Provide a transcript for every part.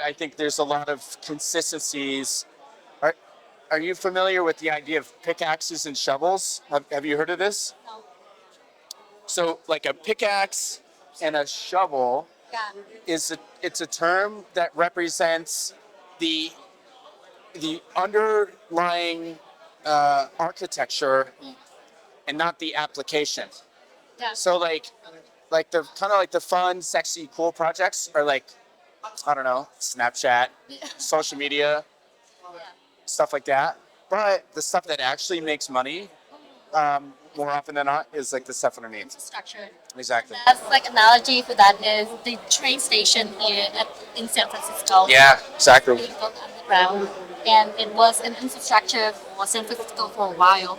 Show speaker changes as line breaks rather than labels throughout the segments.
I think there's a lot of consistencies. Are, are you familiar with the idea of pickaxes and shovels? Have you heard of this?
No.
So like a pickaxe and a shovel
Yeah.
it's a term that represents the underlying architecture and not the application.
Yeah.
So like the kind of like the fun, sexy, cool projects are like, I don't know, Snapchat, social media, stuff like that. But the stuff that actually makes money, more often than not, is like the stuff underneath.
Structure.
Exactly.
That's like analogy for that is the train station here in San Francisco.
Yeah, exactly.
Being built underground, and it was an infrastructure for San Francisco for a while.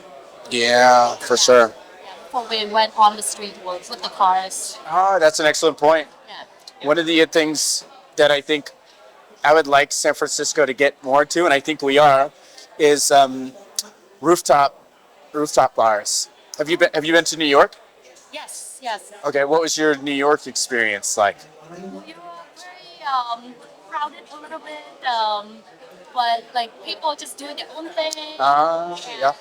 Yeah, for sure.
Yeah, before we went on the street with the cars.
Oh, that's an excellent point.
Yeah.
One of the things that I think I would like San Francisco to get more to, and I think we are, is rooftop bars. Have you been to New York?
Yes. Yes.
Okay, what was your New York experience like?
We were very crowded a little bit, but like people just doing their own thing.
Yeah.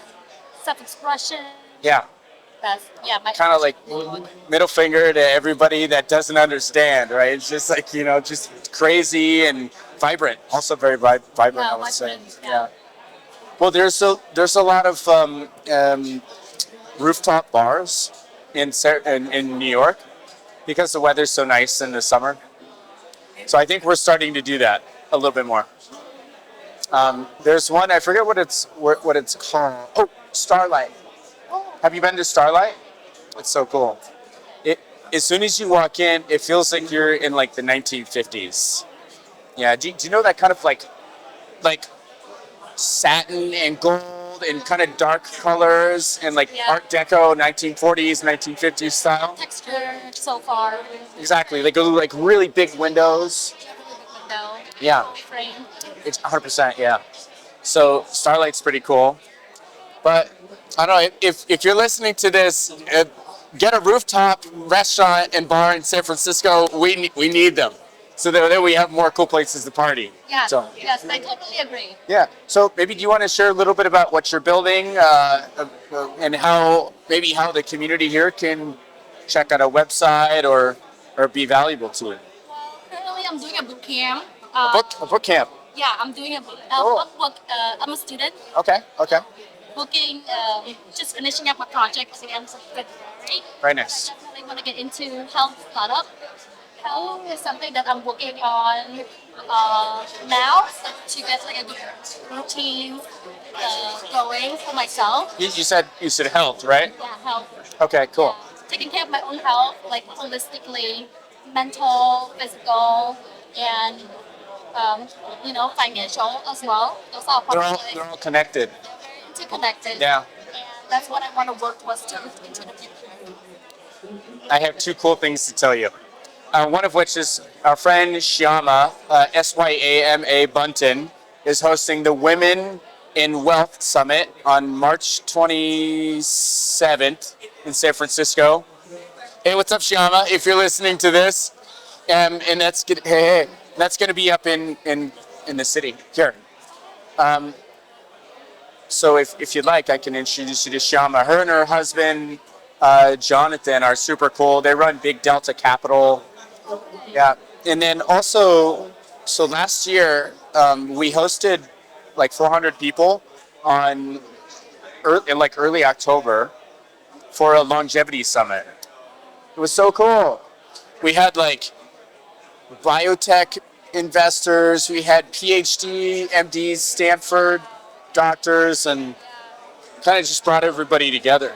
Self-expression.
Yeah,
That's my
kind of like middle finger to everybody that doesn't understand, right? It's just like, just crazy and vibrant. Also very vibrant, I would say.
vibrant, yeah.
Well, there's a lot of rooftop bars in New York because the weather's so nice in the summer. So I think we're starting to do that a little bit more. There's one, I forget what it's called. Oh, Starlight. Have you been to Starlight? It's so cool. As soon as you walk in, it feels like you're in like the 1950s. Yeah. Do you know that kind of like satin and gold and kind of dark colors and like Art Deco 1940s, 1950s style?
Texture so far.
Exactly. Like really big windows.
Window.
Yeah.
Frame.
It's 100%. Yeah. So Starlight's pretty cool. But I don't know if you're listening to this, get a rooftop restaurant and bar in San Francisco. We need them, so that we have more cool places to party.
Yeah.
So,
Yes, I totally agree.
yeah. So maybe do you want to share a little bit about what you're building and how the community here can check out a website or be valuable to it?
Well, currently I'm doing a boot camp.
A book camp.
Yeah, I'm doing a book. I'm a student.
Okay.
Working, just finishing up my project at the end of February.
Very nice.
I definitely want to get into health startup. Health is something that I'm working on now to get like a good routine going for myself.
You said health, right?
Yeah, health.
Okay, cool.
Taking care of my own health, like holistically, mental, physical, and financial as well. Those are
They're all connected.
interconnected.
Yeah.
And that's what I want to work towards into the future.
I have two cool things to tell you. One of which is our friend Syama, Syama Bunton, is hosting the Women in Wealth Summit on March 27th in San Francisco. Hey, what's up, Syama? If you're listening to this, and that's good. Hey, that's going to be up in the city here. So if you'd like, I can introduce you to Syama. Her and her husband, Jonathan, are super cool. They run Big Delta Capital. Yeah. And then also, so last year, we hosted like 400 people in early October for a longevity summit. It was so cool. We had like biotech investors, we had Ph.D., MDs, Stanford doctors, and kind of just brought everybody together.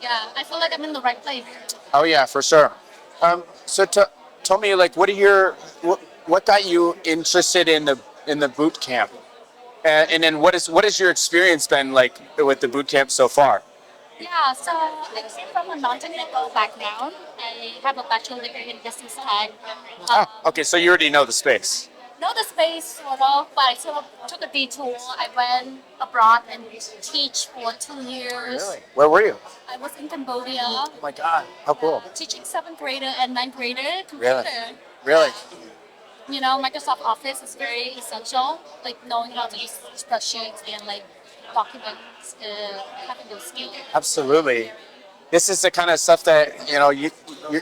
Yeah, I feel like I'm in the right place.
Oh yeah, for sure. So tell me, like, what got you interested in the boot camp, and then what has your experience been like with the boot camp so far?
Yeah, so I came from a non-technical background. I have a bachelor degree in business tech.
Okay, so you already know the space.
Know the space sort of, but I sort of took a detour. I went abroad and teach for 2 years.
Really? Where were you?
I was in Cambodia.
Oh my God, how cool.
Teaching 7th grader and 9th grader computer.
Really?
Microsoft Office is very essential. Like knowing how to use spreadsheets and like documents, having those skills.
Absolutely. This is the kind of stuff that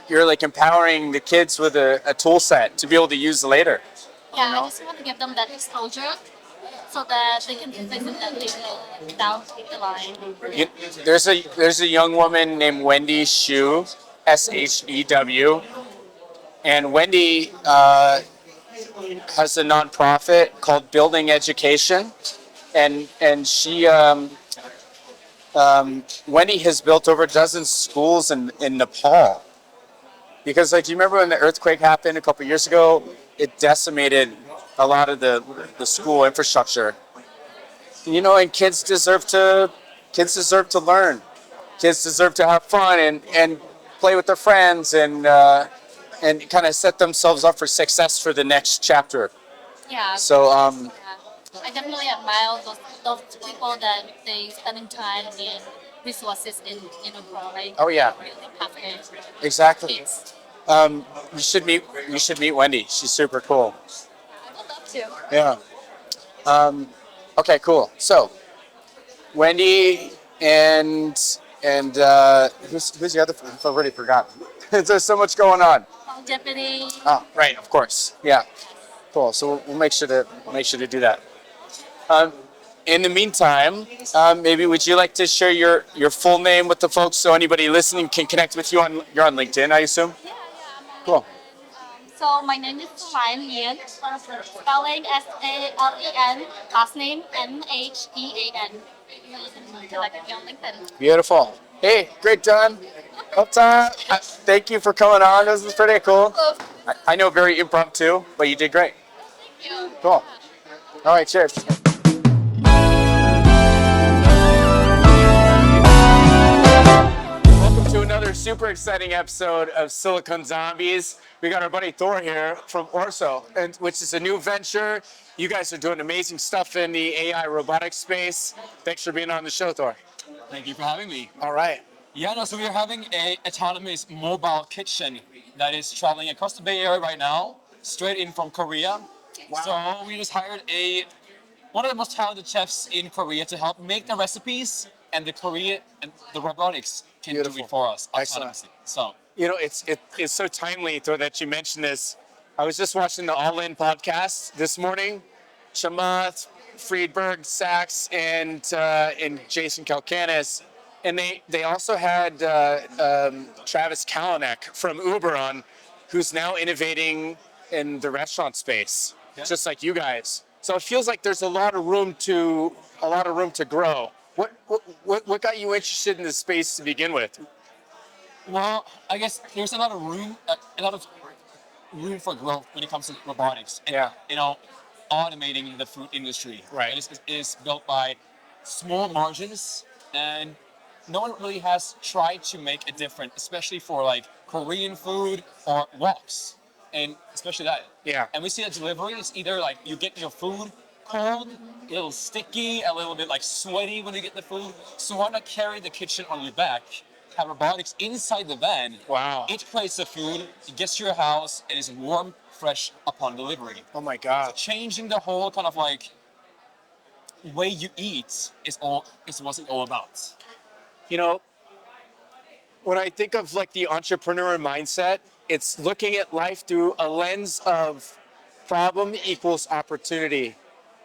you're like empowering the kids with a tool set to be able to use later.
Yeah, I just want to give them that exposure so that they can visit that later down the line.
You, there's a young woman named Wendy Shu, Shew, and Wendy has a nonprofit called Building Education, and she Wendy has built over a dozen schools in Nepal. Because like, do you remember when the earthquake happened a couple years ago? It decimated a lot of the school infrastructure. And kids deserve to learn. Kids deserve to have fun and play with their friends and kind of set themselves up for success for the next chapter.
Yeah.
So
Yeah. I definitely admire those people that they spending time and resources in a pro, like
oh yeah,
really passionate
exactly.
kids.
You should meet Wendy. She's super cool.
I would love to.
Yeah. Okay, cool. So Wendy and who's the other? I've already forgotten. There's so much going on.
Longevity.
Oh, right, of course. Yeah. Cool. So we'll make sure to do that. In the meantime, maybe would you like to share your full name with the folks so anybody listening can connect with you you're on LinkedIn, I assume?
Yeah, I'm on
Cool.
LinkedIn. So my name is Salen Nhean, spelling Salen, last name Nhean. You can connect with me on LinkedIn.
Beautiful. Hey, great done. Up top. Thank you for coming on. This is pretty cool. I know very impromptu, but you did great.
Thank you.
Cool. All right, cheers. Welcome to another super exciting episode of Silicon Zombies. We got our buddy Thor here from Orso, which is a new venture. You guys are doing amazing stuff in the AI robotics space. Thanks for being on the show, Thor.
Thank you for having me.
All right.
Yeah, no, so we're having a autonomous mobile kitchen that is traveling across the Bay Area right now, straight in from Korea.
Wow.
So we just hired one of the most talented chefs in Korea to help make the recipes, and the Korea and the robotics can
Beautiful.
do it for us
Excellent.
autonomously. So
It's so timely, Thor, that you mentioned this. I was just watching the All In podcast this morning. Chamath, Friedberg, Sachs, and Jason Kalkanis. And they also had Travis Kalanick from Uber on, who's now innovating in the restaurant space, just like you guys. So it feels like there's a lot of room to grow. What got you interested in this space to begin with?
well, I guess there's a lot of room for growth when it comes to robotics. And,
Yeah.
Automating the food industry.
Right.
It is built by small margins, and no one really has tried to make a difference, especially for like Korean food or woks, and especially that.
Yeah.
And we see that delivery is either like you get your food cold, a little sticky, a little bit like sweaty when you get the food. So why not carry the kitchen on your back? Have robotics inside the van.
Wow.
It plates the food, it gets to your house, it is warm, fresh upon delivery.
Oh my God.
Changing the whole kind of like way you eat is what it's all about.
When I think of like the entrepreneur mindset, it's looking at life through a lens of problem equals opportunity.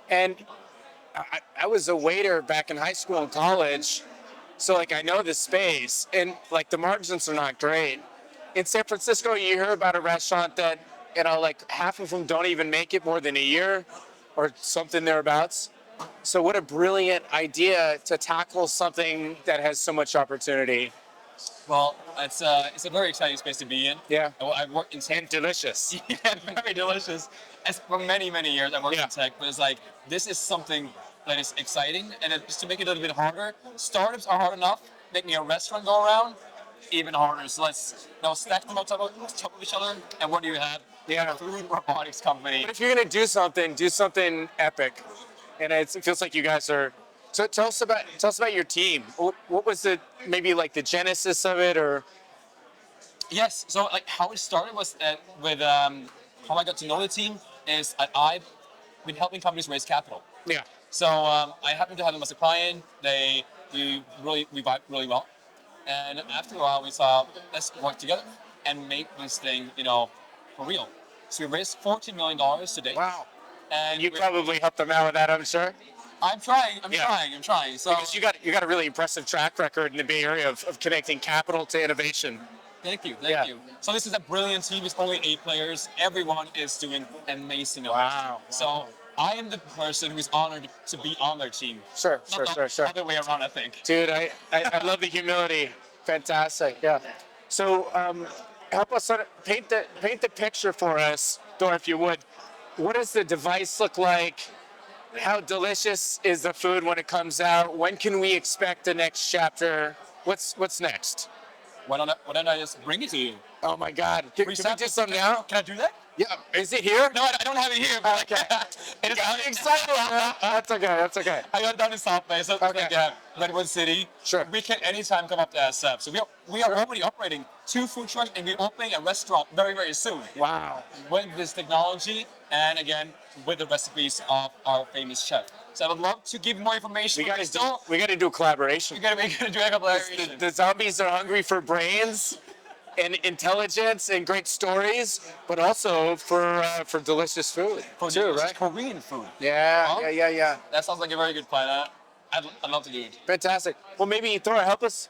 And I was a waiter back in high school and college, so like I know the space, and like the margins are not great. In San Francisco, you hear about a restaurant that like half of them don't even make it more than a year, or something thereabouts. So what a brilliant idea to tackle something that has so much opportunity.
Well, it's a very exciting space to be in.
Yeah.
I've worked in tech.
And delicious.
Yeah, very delicious. For many, many years, I've worked
Yeah.
in tech, but it's like, this is something that is exciting, and just to make it a little bit harder, startups are hard enough, making a restaurant go around, even harder. So let's stack them on top of each other, and what do you have?
Yeah.
A food robotics company.
But if you're gonna do something epic, and it feels like you guys are. So tell us about your team. What was maybe like the genesis of it, or?
Yes, so like how it started was with how I got to know the team. is I've been helping companies raise capital.
Yeah.
So I happen to have them as a client. We vibe really well. And after a while, we thought, let's work together and make this thing, for real. So we raised $14 million today.
Wow.
And
You probably helped them out with that, I'm sure.
I'm trying. I'm
Yeah.
trying. So
Because you got a really impressive track record in the Bay Area of connecting capital to innovation.
thank you.
Yeah.
So this is a brilliant team. It's only 8 players. Everyone is doing amazing.
Wow.
So I am the person who's honored to be on their team.
Sure.
Not the other way around, I think.
Dude, I love the humility. Fantastic. Yeah. So help us paint the picture for us, Dor, if you would. What does the device look like? How delicious is the food when it comes out? When can we expect the next chapter? What's next?
Why don't I just bring it to you?
Oh my God! Can we do some now?
Can I do that?
Yeah. Is it here?
No, I don't have it here. But
Okay.
it is
I'm excited. That's okay. That's okay.
I got it down in Softbank, so
Okay.
Redwood City.
Sure.
We can anytime come up to SF. So we are already operating 2 food trucks, and we're opening a restaurant very, very soon.
Wow.
With this technology, and again with the recipes of our famous chef. So I would love to give more information.
We gotta do a collaboration.
We gotta do a collaboration.
The zombies are hungry for brains and intelligence and great stories, but also for delicious food too, right?
Korean food.
Yeah,
Huh?
yeah.
That sounds like a very good plan. I'd love to do it.
Fantastic. Well, maybe Thor, help us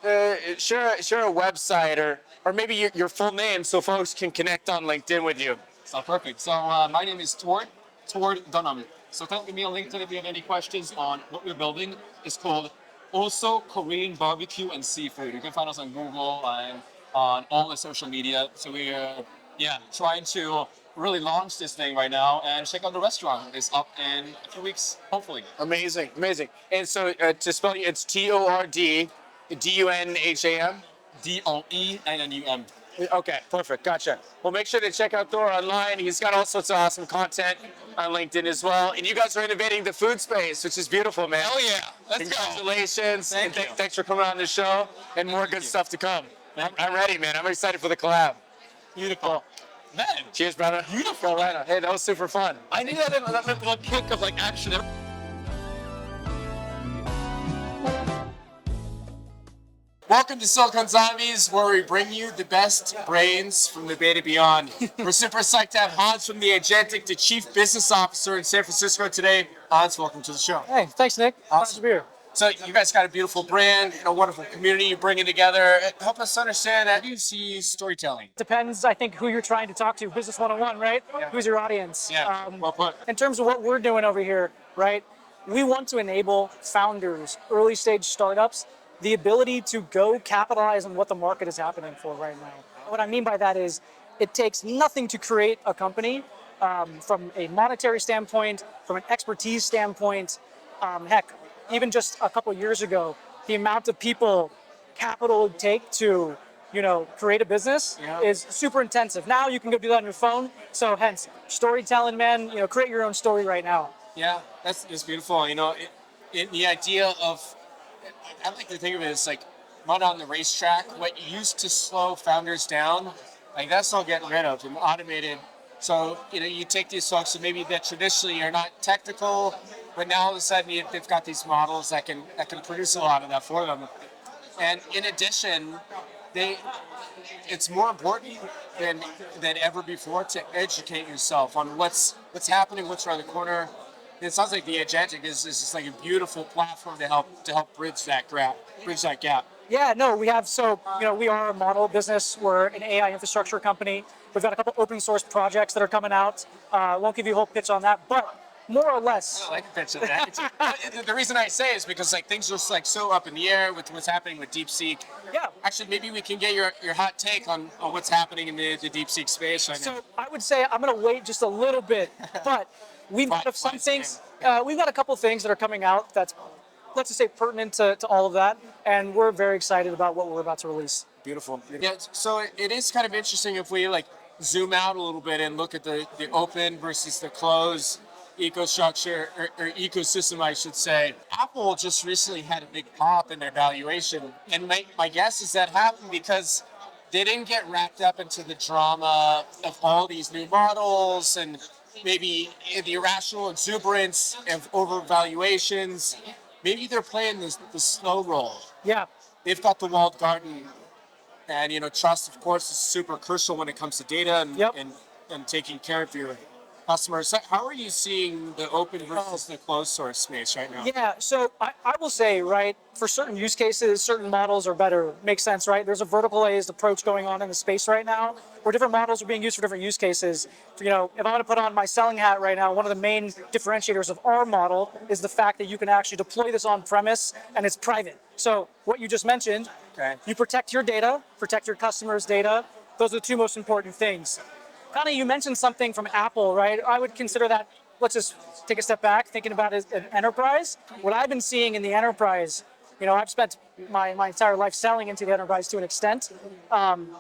share a website or maybe your full name so folks can connect on LinkedIn with you.
Sounds perfect. So my name is Tord Dønnum. So contact me on LinkedIn if you have any questions on what we're building. It's called Also Korean Barbecue and Seafood. You can find us on Google and on all the social media. So we're trying to really launch this thing right now, and check out the restaurant. It's up in a few weeks, hopefully.
Amazing. And so to spell it, it's TORD DUNHAM.
DOENNUM.
Okay, perfect. Gotcha. Well, make sure to check out Thor online. He's got all sorts of awesome content on LinkedIn as well. And you guys are innovating the food space, which is beautiful, man.
Hell yeah. Let's go.
Congratulations.
Thank you.
Thanks for coming on the show, and more good stuff to come. I'm ready, man. I'm excited for the collab.
Beautiful. Man.
Cheers, brother.
Beautiful.
Right on. Hey, that was super fun.
I need that little kick of action. Welcome to Silicon Zombies, where we bring you the best brains from the Beta Beyond. We're super psyched to have Hans from the Agentic, the Chief Business Officer in San Francisco today. Hans, welcome to the show.
Hey, thanks, Nick. Nice to be here.
So you guys got a beautiful brand, a wonderful community you're bringing together. Help us understand, how do you see storytelling?
Depends, I think, who you're trying to talk to. Business 101, right?
Yeah.
Who's your audience?
Yeah, well put.
In terms of what we're doing over here, right? We want to enable founders, early stage startups, the ability to go capitalize on what the market is happening for right now. What I mean by that is it takes nothing to create a company from a monetary standpoint, from an expertise standpoint. Heck, even just a couple years ago, the amount of people capital would take to, create a business is super intensive. Now you can go do that on your phone. So hence, storytelling, man, create your own story right now.
Yeah, that's beautiful. The idea of, I like to think of it as like run on the racetrack. What used to slow founders down, that's all getting rid of and automated. So you take these folks who maybe that traditionally are not technical, but now all of a sudden they've got these models that can produce a lot of that for them. And in addition, it's more important than ever before to educate yourself on what's happening, what's around the corner. It sounds like the Agentic is just like a beautiful platform to help bridge that gap.
Yeah, no, we have, we are a model business. We're an AI infrastructure company. We've got a couple open source projects that are coming out. Won't give you a whole pitch on that, but more or less.
I like a pitch of that. The reason I say is because things are so up in the air with what's happening with DeepSeek.
Yeah.
Actually, maybe we can get your hot take on what's happening in the DeepSeek space right now.
So I would say I'm going to wait just a little bit, but we've got some things. We've got a couple things that are coming out that's, let's just say, pertinent to all of that, and we're very excited about what we're about to release.
Beautiful. Yeah. So it is kind of interesting if we zoom out a little bit and look at the open versus the closed ecosystem, or ecosystem, I should say. Apple just recently had a big pop in their valuation, and my guess is that happened because they didn't get wrapped up into the drama of all these new models and
maybe the irrational exuberance of overvaluations. Maybe they're playing the slow roll.
Yeah.
They've got the walled garden, and trust, of course, is super crucial when it comes to data and taking care of your customers. So how are you seeing the open versus the closed source space right now?
Yeah, so I will say, right, for certain use cases, certain models are better. Makes sense, right? There's a verticalized approach going on in the space right now where different models are being used for different use cases. If I want to put on my selling hat right now, one of the main differentiators of our model is the fact that you can actually deploy this on premise and it's private. So what you just mentioned, you protect your data, protect your customers' data. Those are the two most important things. Kind of, you mentioned something from Apple, right? I would consider that, let's just take a step back, thinking about it as an enterprise. What I've been seeing in the enterprise, I've spent my entire life selling into the enterprise to an extent.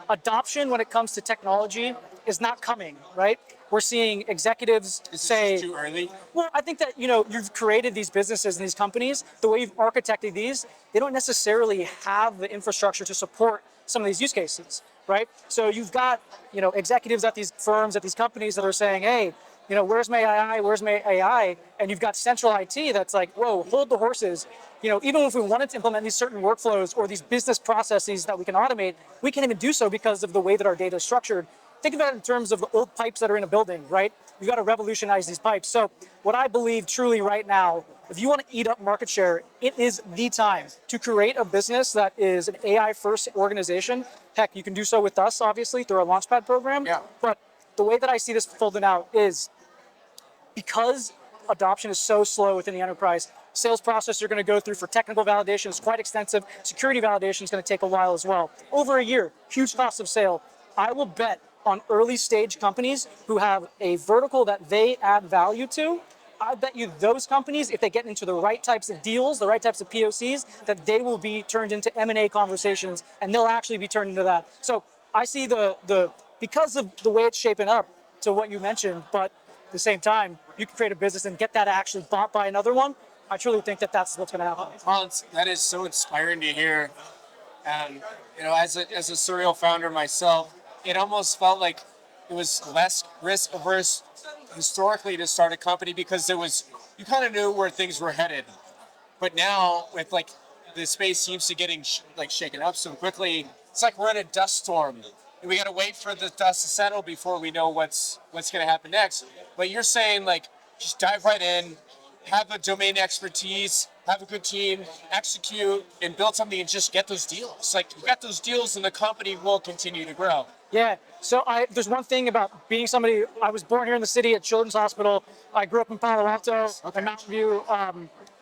Adoption when it comes to technology is not coming, right? We're seeing executives say,
too early.
well, I think that, you've created these businesses and these companies, the way you've architected these, they don't necessarily have the infrastructure to support some of these use cases, right? So you've got, executives at these firms, at these companies that are saying, hey, where's my AI? Where's my AI? And you've got central IT that's like, whoa, hold the horses. Even if we wanted to implement these certain workflows or these business processes that we can automate, we can't even do so because of the way that our data is structured. Think about it in terms of the old pipes that are in a building, right? You've got to revolutionize these pipes. So what I believe truly right now, if you want to eat up market share, it is the time to create a business that is an AI-first organization. Heck, you can do so with us, obviously, through our Launchpad program.
Yeah.
But the way that I see this folding out is because adoption is so slow within the enterprise, sales process you're going to go through for technical validation is quite extensive. Security validation is going to take a while as well. Over a year, huge cost of sale. I will bet on early stage companies who have a vertical that they add value to. I bet you those companies, if they get into the right types of deals, the right types of POCs, that they will be turned into M&A conversations and they'll actually be turned into that. So I see because of the way it's shaping up to what you mentioned, but at the same time, you can create a business and get that actually bought by another one. I truly think that that's what's going to happen.
Hans, that is so inspiring to hear. And, as a serial founder myself, it almost felt like it was less risk averse historically to start a company because you kind of knew where things were headed. But now with the space seems to getting shaken up so quickly, it's like we're in a dust storm. And we got to wait for the dust to settle before we know what's going to happen next. But you're saying just dive right in, have a domain expertise, have a good team, execute, and build something and just get those deals. You get those deals and the company will continue to grow.
Yeah, so there's one thing about being somebody, I was born here in the city at Children's Hospital. I grew up in Palo Alto and Mountain View.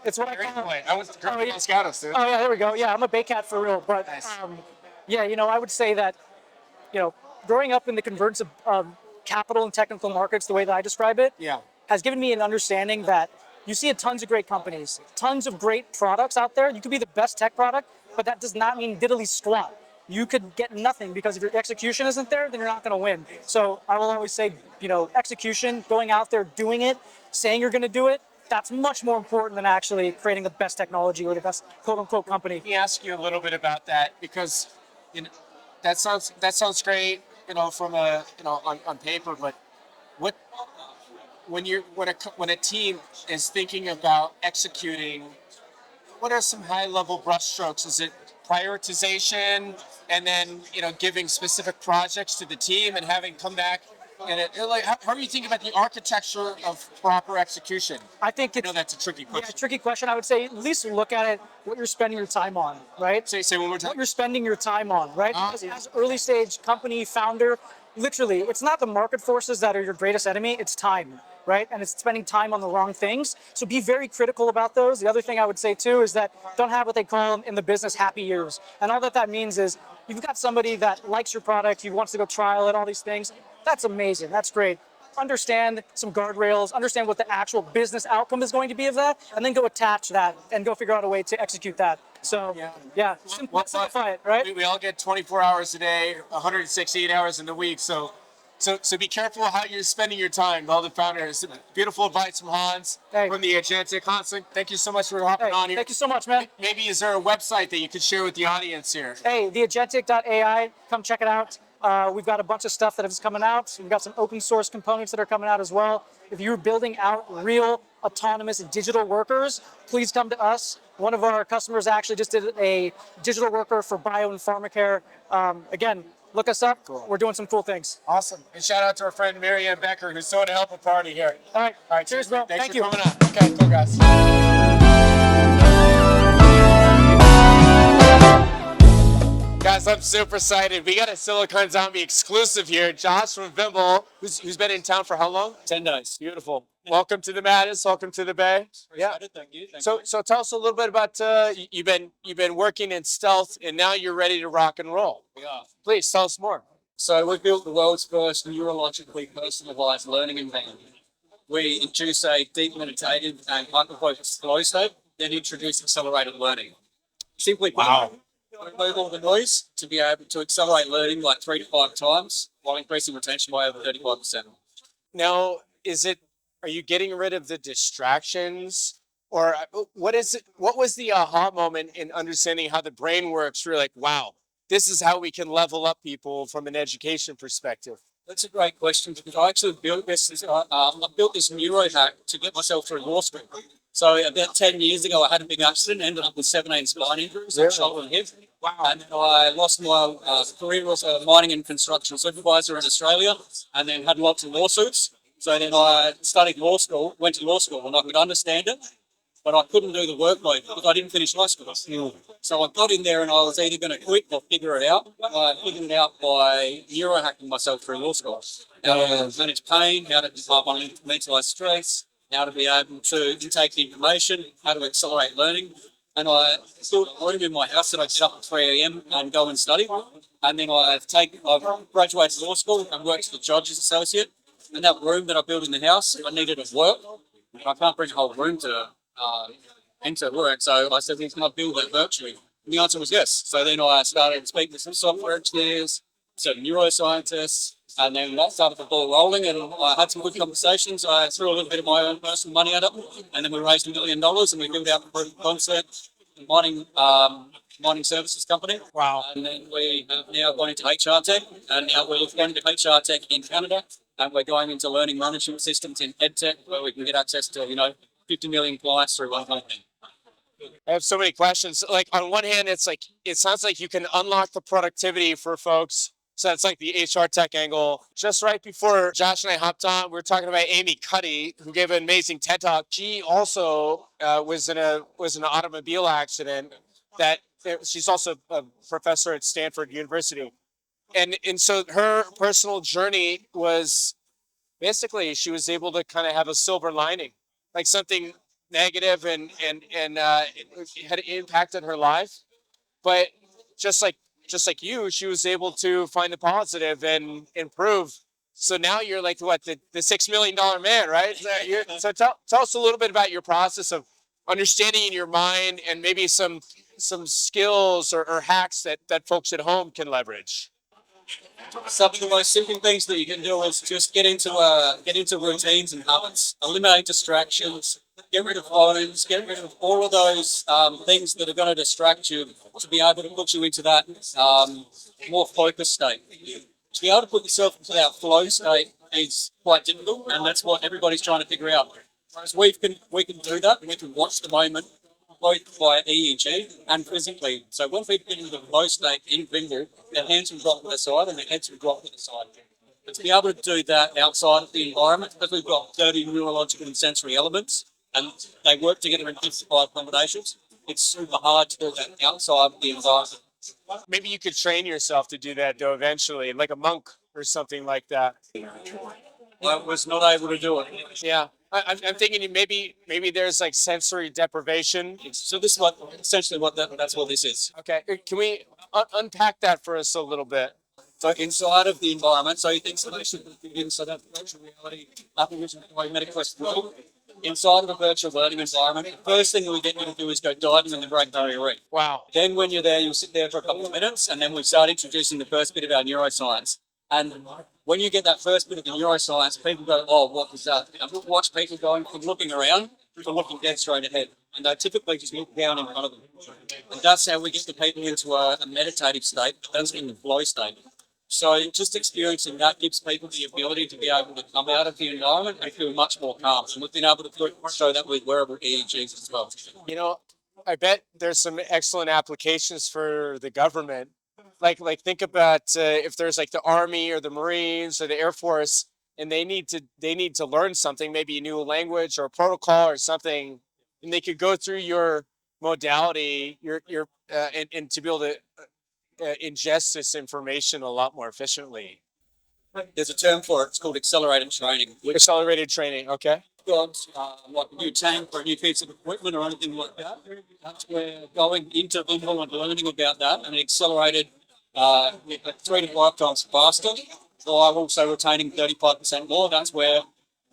It's what I call it.
I was dude.
Oh, yeah, there we go. Yeah, I'm a Bay Cat for real. But
nice.
I would say that, growing up in the convergence of capital and technical markets, the way that I describe it, has given me an understanding that you see tons of great companies, tons of great products out there. You could be the best tech product, but that does not mean diddly squat. You could get nothing because if your execution isn't there, then you're not going to win. So I will always say, execution, going out there, doing it, saying you're going to do it, that's much more important than actually creating the best technology or the best quote unquote company.
Let me ask you a little bit about that because that sounds great, from on paper, but when a team is thinking about executing, what are some high level brushstrokes? Is it prioritization and then giving specific projects to the team and having come back and how are you thinking about the architecture of proper execution?
I think
that's a tricky question.
Yeah, tricky question. I would say at least look at it what you're spending your time on, right?
Say one more time.
What you're spending your time on, right? Because as early stage company founder, literally, it's not the market forces that are your greatest enemy, it's time, right? And it's spending time on the wrong things. So be very critical about those. The other thing I would say too is that don't have what they call in the business happy years. And all that means is you've got somebody that likes your product, he wants to go trial it, all these things. That's amazing, that's great. Understand some guardrails, understand what the actual business outcome is going to be of that, and then go attach that and go figure out a way to execute that. So, simplify it, right?
We all get 24 hours a day, 168 hours in the week. So be careful how you're spending your time. All the founders, beautiful advice from Hans, from the Agentic. Hans, thank you so much for hopping on here.
Thank you so much, man.
Maybe is there a website that you could share with the audience here?
Hey, theagentic.ai, come check it out. We've got a bunch of stuff that is coming out. We've got some open source components that are coming out as well. If you're building out real autonomous digital workers, please come to us. One of our customers actually just did a digital worker for bio and pharmacare. Again, look us up. Cool. We're doing some cool things.
Awesome. And shout out to our friend Marianne Bekker, who's so to help a party here.
All right.
All right.
Cheers, bro.
Thanks
Thank
for
you.
coming on. Okay, cool, guys. Guys, I'm super excited. We got a Silicon Zombie exclusive here. Josh from Vimble, who's been in town for how long?
10 days.
Beautiful. Welcome to the Madness. Welcome to the Bay.
Excited, thank you.
So tell us a little bit about you've been working in stealth, and now you're ready to rock and roll.
We are.
Please tell us more.
So we built the world's first neurologically personalized learning environment. We introduce a deep meditative and hyper-focused flow state, then introduce accelerated learning. Simply put, we remove all the noise to be able to accelerate learning like 3 to 5 times while increasing retention by over 35%.
Now, are you getting rid of the distractions? Or what is it? What was the aha moment in understanding how the brain works? You're like, wow, this is how we can level up people from an education perspective.
That's a great question because I actually built this. I built this neuro hack to get myself through law school. So about 10 years ago, I had a big accident, ended up with 17 spine injuries, shoulder and hip.
Wow.
And I lost my career as a mining and construction supervisor in Australia, and then had lots of lawsuits. So then I studied law school, went to law school, and I could understand it, but I couldn't do the workload because I didn't finish high school. So I got in there and I was either going to quit or figure it out. I figured it out by neurohacking myself through law school. How to manage pain, how to compartmentalize stress, how to be able to intake the information, how to accelerate learning. And I built a room in my house that I get up at 3 a.m. and go and study. And then I've graduated law school and worked as a judge's associate. And that room that I built in the house, I needed at work. I can't bring a whole room to into work. So I said, can I build that virtually? And the answer was yes. So then I started speaking to some software engineers, some neuroscientists, and then that started the ball rolling. And I had some good conversations. I threw a little bit of my own personal money at it, and then we raised $1 million and we built out the proof of concept, mining services company.
Wow.
And then we have now gone into HR tech, and now we're going into HR tech in Canada, and we're going into learning management systems in EdTech, where we can get access to 50 million clients through one company.
I have so many questions. Like on one hand, it sounds like you can unlock the productivity for folks. So that's like the HR tech angle. Just right before Josh and I hopped on, we were talking about Amy Cuddy, who gave an amazing TED talk. She also was in an automobile accident. She's also a professor at Stanford University, and so her personal journey was basically she was able to kind of have a silver lining, like something negative and it had impacted her life, but just like you, she was able to find the positive and improve. So now you're like what the $6 million man, right? So tell us a little bit about your process of understanding in your mind and maybe some skills or hacks that folks at home can leverage.
Some of the most simple things that you can do is just get into routines and habits, eliminate distractions, get rid of phones, get rid of all of those things that are going to distract you to be able to put you into that more focused state. To be able to put yourself into that flow state is quite difficult, and that's what everybody's trying to figure out. Whereas we can do that, we can watch the moment, both by EEG and physically. So when people get into the flow state in Vimble, their hands will drop to the side and their heads will drop to the side. But to be able to do that outside of the environment, because we've got 30 neurological and sensory elements, and they work together in intensified combinations, it's super hard to do that outside of the environment.
Maybe you could train yourself to do that though eventually, like a monk or something like that.
I was not able to do it.
Yeah. I'm thinking maybe there's like sensory deprivation.
So this is essentially that's what this is.
Okay, can we unpack that for us a little bit?
So inside of the environment, so you think solution inside of virtual reality, application by medical school, inside of a virtual learning environment, the first thing that we get you to do is go diving in the Great Barrier Reef.
Wow.
Then when you're there, you'll sit there for a couple of minutes, and then we start introducing the first bit of our neuroscience. And when you get that first bit of the neuroscience, people go, oh, what was that? And we'll watch people going from looking around to looking dead straight ahead. And they typically just look down in front of them. And that's how we get the people into a meditative state. That's in the flow state.
So just experiencing that gives people the ability to be able to come out of the environment and feel much more calm. And we've been able to show that with wearable EEGs as well.
You know, I bet there's some excellent applications for the government. Like think about if there's like the Army or the Marines or the Air Force, and they need to learn something, maybe a new language or a protocol or something, and they could go through your modality, and to be able to ingest this information a lot more efficiently.
There's a term for it. It's called accelerated training. Which
Accelerated training. Okay.
got like a new tank or a new piece of equipment or anything like that. That's where going into Arnall and learning about that and accelerated 3 to 5 times faster, while also retaining 35% more. That's where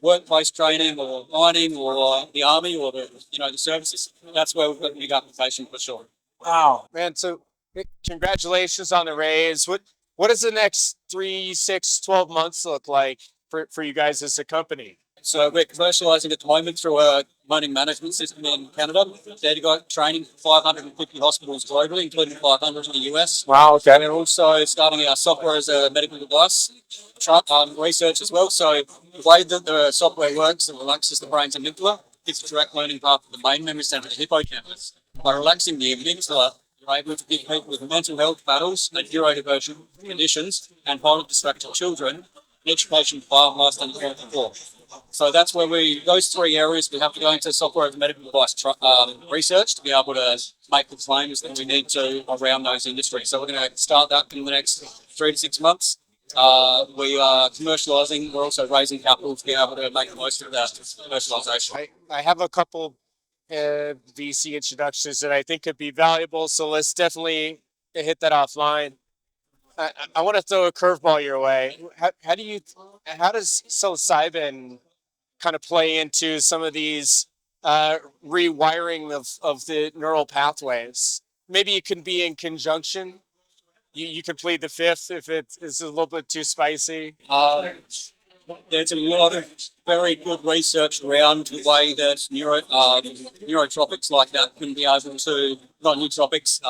workplace training or mining or the army or the services. That's where we've got a big application for sure.
Wow, man. So congratulations on the raise. What does the next 3, 6, 12 months look like for you guys as a company?
So we're commercialising at the moment through a mining management system in Canada. They've got training for 550 hospitals globally, including 500 in the US.
Wow, okay.
We're also starting our software as a medical device research as well. So the way that the software works, it relaxes the brain's amygdala. It's a direct learning path of the main memory center, the hippocampus. By relaxing the amygdala, you're able to give people with mental health battles and neurodivergent conditions and highly distracted children an education far faster than ever before. So that's where those 3 areas, we have to go into software as medical device research to be able to make the claims that we need to around those industries. So we're going to start that in the next 3 to 6 months. We are commercialising. We're also raising capital to be able to make the most of that commercialisation.
I have a couple VC introductions that I think could be valuable. So let's definitely hit that offline. I want to throw a curveball your way. How does psilocybin kind of play into some of these rewiring of the neural pathways? Maybe it can be in conjunction. You can plead the fifth if it is a little bit too spicy.
There's a lot of very good research around the way that neurotropics like that can be able to, not nootropics,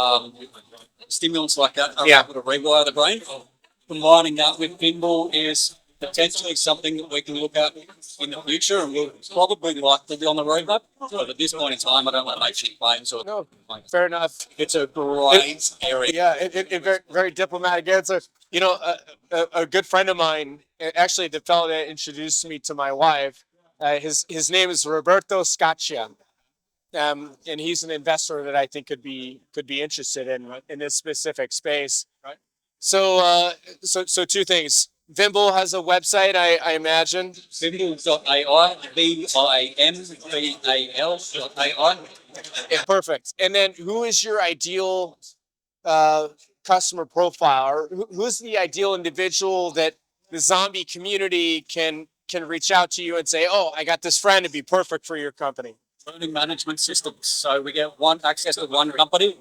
stimulants like that are able to rewire the brain. Combining that with pinball is potentially something that we can look at in the future and we'll probably likely be on the roadmap. But at this point in time, I don't want to make any claims.
No, fair enough.
It's a great area.
Yeah, it very, very diplomatic answer. A good friend of mine, actually the fellow that introduced me to my wife, his name is Roberto Scaccia. And he's an investor that I think could be interested in this specific space.
Right.
So 2 things. Vimble has a website, I imagine.
Vimble.ai, VIMBAL.ai.
Yeah, perfect. And then who is your ideal customer profile? Or who's the ideal individual that the zombie community can reach out to you and say, oh, I got this friend to be perfect for your company?
Learning management systems. So we get access to one company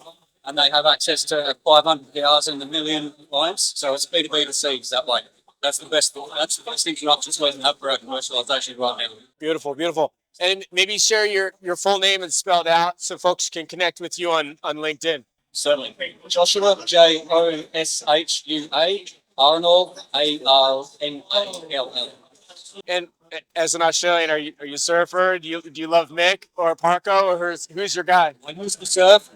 and they have access to 500,000 and 1 million clients. So it's B2B to C that way. That's the best introductions we can have for our commercialization right now.
Beautiful, beautiful. And maybe share your full name and spell it out so folks can connect with you on LinkedIn.
Certainly. Joshua, Joshua, Arnall, Arnall.
And as an Australian, are you a surfer? Do you love Mick or Parko, or who's your guy?
I used to surf.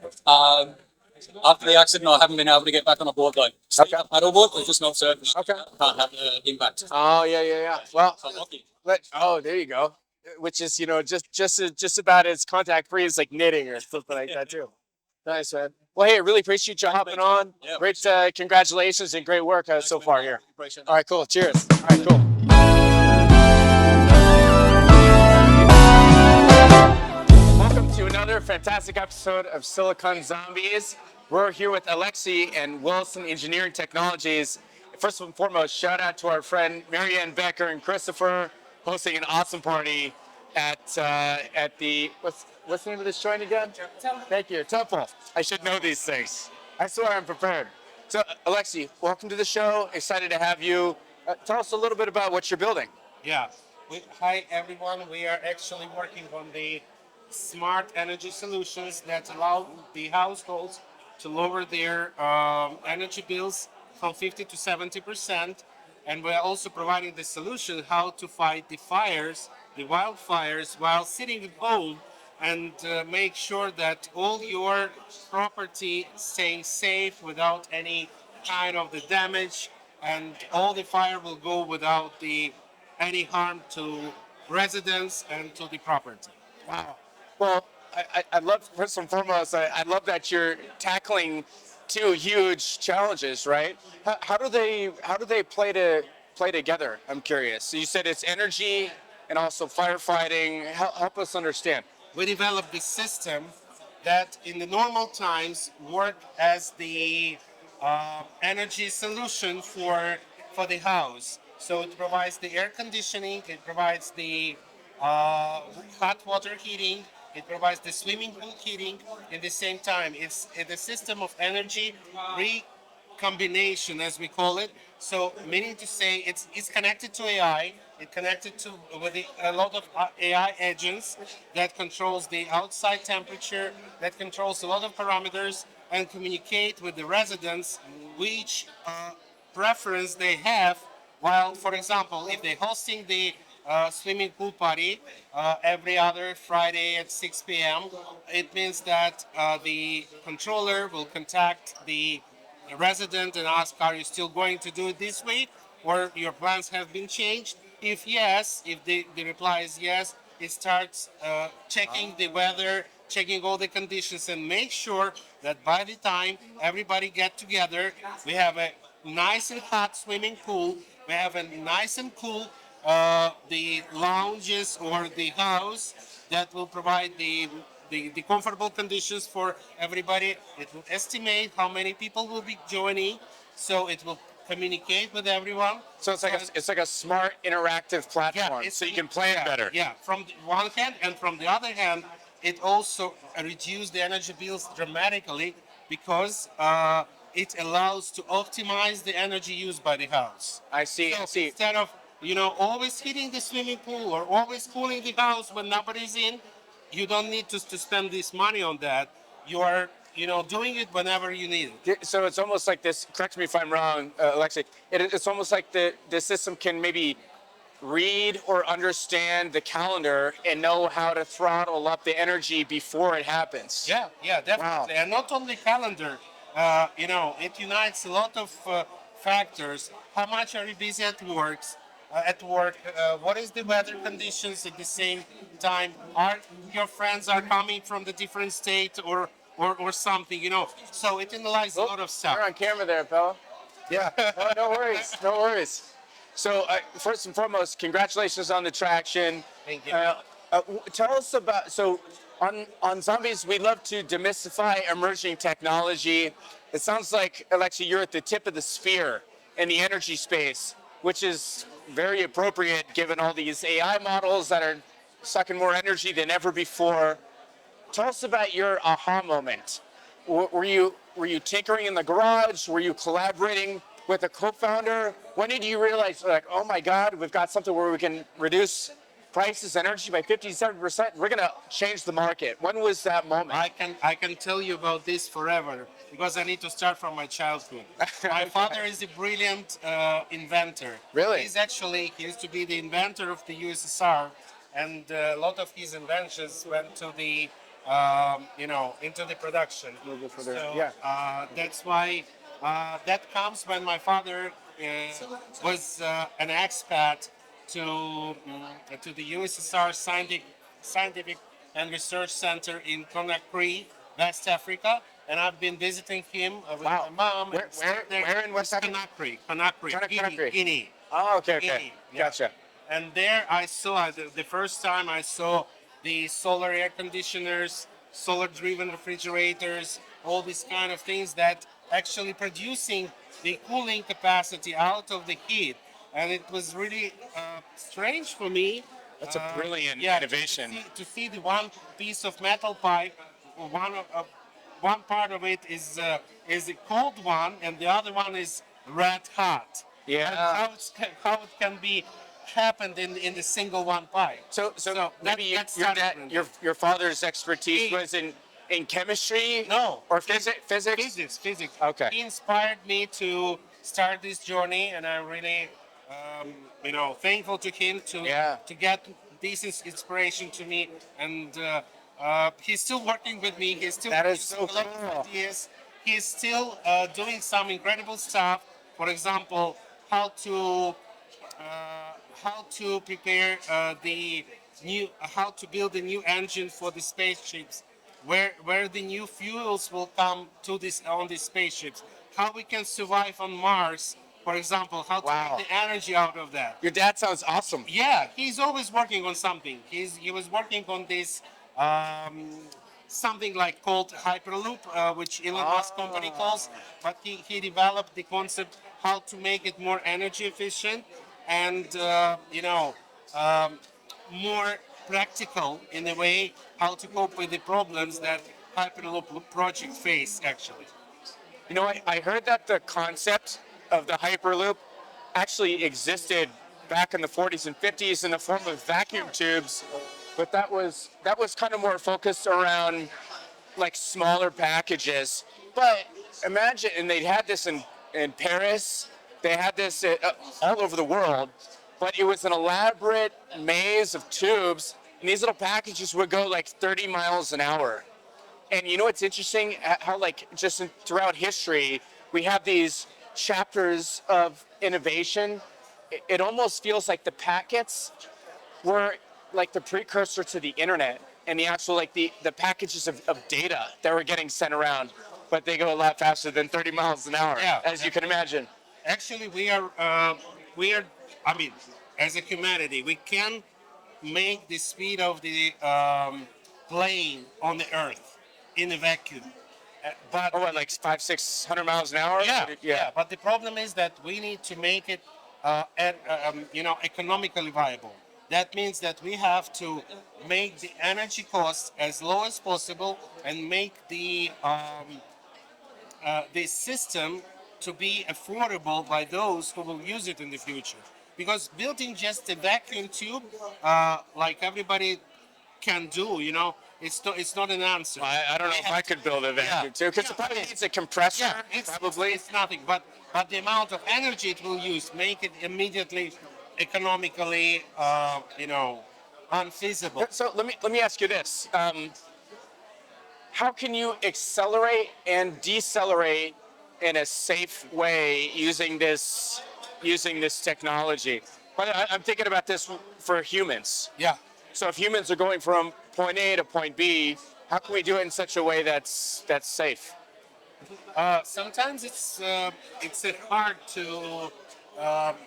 After the accident, I haven't been able to get back on a board though.
Okay.
Paddleboard, but just not surfing.
Okay.
Can't have the impact.
Oh yeah. Well,
So lucky.
there you go. Which is just about as contact free as like knitting or something like that too. Nice, man. Well, hey, I really appreciate you hopping on.
Yeah.
Great, congratulations and great work so far here.
Appreciate that.
All right, cool. Cheers. All right, cool. Welcome to another fantastic episode of Silicon Zombies. We're here with Olexiy and Wilson Engineering Technologies. First and foremost, shout out to our friend Marianne, Bekker, and Kristopher hosting an awesome party at the what's the name of this joint again? Temple. Thank you, Temple. I should know these things. I swear I'm prepared. So Olexiy, welcome to the show. Excited to have you. Tell us a little bit about what you're building.
Yeah. Hi, everyone. We are actually working on the smart energy solutions that allow the households to lower their energy bills from 50 to 70%. And we're also providing the solution how to fight the fires, the wildfires, while sitting at home and make sure that all your property staying safe without any kind of the damage, and all the fire will go without any harm to residents and to the property.
Wow. Well, I love, first and foremost, I love that you're tackling two huge challenges, right? How do they play together? I'm curious. So you said it's energy and also firefighting. Help us understand.
We developed this system that in the normal times work as the energy solution for the house. So it provides the air conditioning, it provides the hot water heating, it provides the swimming pool heating. At the same time, it's a system of energy recombination, as we call it. So meaning to say, it's connected to AI. It connected to a lot of AI agents that controls the outside temperature, that controls a lot of parameters, and communicate with the residents which preference they have. While, for example, if they're hosting the swimming pool party every other Friday at 6 p.m., it means that the controller will contact the resident and ask, are you still going to do it this week, or your plans have been changed? If yes, if the reply is yes, it starts checking the weather, checking all the conditions, and make sure that by the time everybody get together, we have a nice and hot swimming pool, we have a nice and cool the lounges or the house that will provide the comfortable conditions for everybody. It will estimate how many people will be joining, so it will communicate with everyone.
So it's like a smart interactive platform,
it's,
so you can plan better.
Yeah, from the one hand, and from the other hand, it also reduces the energy bills dramatically because it allows to optimize the energy used by the house.
I see.
So
I see.
instead of always heating the swimming pool or always cooling the house when nobody's in, you don't need to spend this money on that. You are doing it whenever you need it.
So it's almost like this. Correct me if I'm wrong, Olexiy. It's almost like the system can maybe read or understand the calendar and know how to throttle up the energy before it happens.
Yeah, definitely.
Wow.
And not only calendar, it unites a lot of factors. How much are you busy at work? What is the weather conditions at the same time? Are your friends are coming from the different state or something? So it analyzes a lot of stuff.
You're on camera there, pal. Yeah. Oh, no worries. No worries. So first and foremost, congratulations on the traction.
Thank you.
Tell us about, so on Zombies, we love to demystify emerging technology. It sounds like, Olexiy, you're at the tip of the spear in the energy space, which is very appropriate given all these AI models that are sucking more energy than ever before. Tell us about your aha moment. Were you tinkering in the garage? Were you collaborating with a co-founder? When did you realize, like, oh my God, we've got something where we can reduce prices, energy by 57%. We're gonna change the market. When was that moment?
I can tell you about this forever because I need to start from my childhood. My father is a brilliant inventor.
Really?
He used to be the inventor of the USSR, and a lot of his inventions went to the into the production. So that's why that comes when my father was an expat to the USSR Scientific and Research Center in Conakry, West Africa, and I've been visiting him with my mom.
Where in West Africa?
Conakry, Guinea.
Oh, okay.
Guinea, yeah.
Gotcha.
And there I saw, the first time I saw the solar air conditioners, solar-driven refrigerators, all these kind of things that actually producing the cooling capacity out of the heat. And it was really strange for me.
That's a brilliant innovation.
To see the one piece of metal pipe, one part of it is a cold one, and the other one is red hot.
Yeah.
And how it can be happened in the single one pipe.
So maybe your father's expertise was in chemistry?
No.
Or physics?
Physics.
Okay.
He inspired me to start this journey, and I'm really, thankful to him to get this inspiration to me. And he's still working with me. He's still
That is
producing
so
a lot of
cool.
ideas. He's still doing some incredible stuff. For example, how to prepare how to build a new engine for the spaceships, where the new fuels will come to this on these spaceships, how we can survive on Mars, for example, how to
Wow.
get the energy out of that.
Your dad sounds awesome.
Yeah, he's always working on something. He was working on this something like called Hyperloop, which Elon Musk company calls, but he developed the concept how to make it more energy efficient and more practical in a way how to cope with the problems that Hyperloop project face actually.
You know, I heard that the concept of the Hyperloop actually existed back in the 40s and 50s in the form of vacuum tubes, but that was kind of more focused around like smaller packages. But imagine, and they had this in Paris, they had this all over the world, but it was an elaborate maze of tubes, and these little packages would go like 30 miles an hour. And you know what's interesting? How like just throughout history, we have these chapters of innovation. It almost feels like the packets were like the precursor to the internet and the actual like the packages of data that were getting sent around, but they go a lot faster than 30 miles an hour,
Yeah.
as you can imagine.
Actually, I mean, as a humanity, we can make the speed of the plane on the Earth in a vacuum. But
Oh, what, like 500-600 miles an hour?
yeah. But the problem is that we need to make it, economically viable. That means that we have to make the energy costs as low as possible and make the system to be affordable by those who will use it in the future. Because building just a vacuum tube, like everybody can do, it's not an answer.
I don't know if I could build a vacuum too, because it probably needs a compressor.
Yeah, it's nothing, but the amount of energy it will use make it immediately economically, unfeasible.
So let me ask you this: how can you accelerate and decelerate in a safe way using this technology? But I'm thinking about this for humans.
Yeah.
So if humans are going from point A to point B, how can we do it in such a way that's safe?
Sometimes it's hard to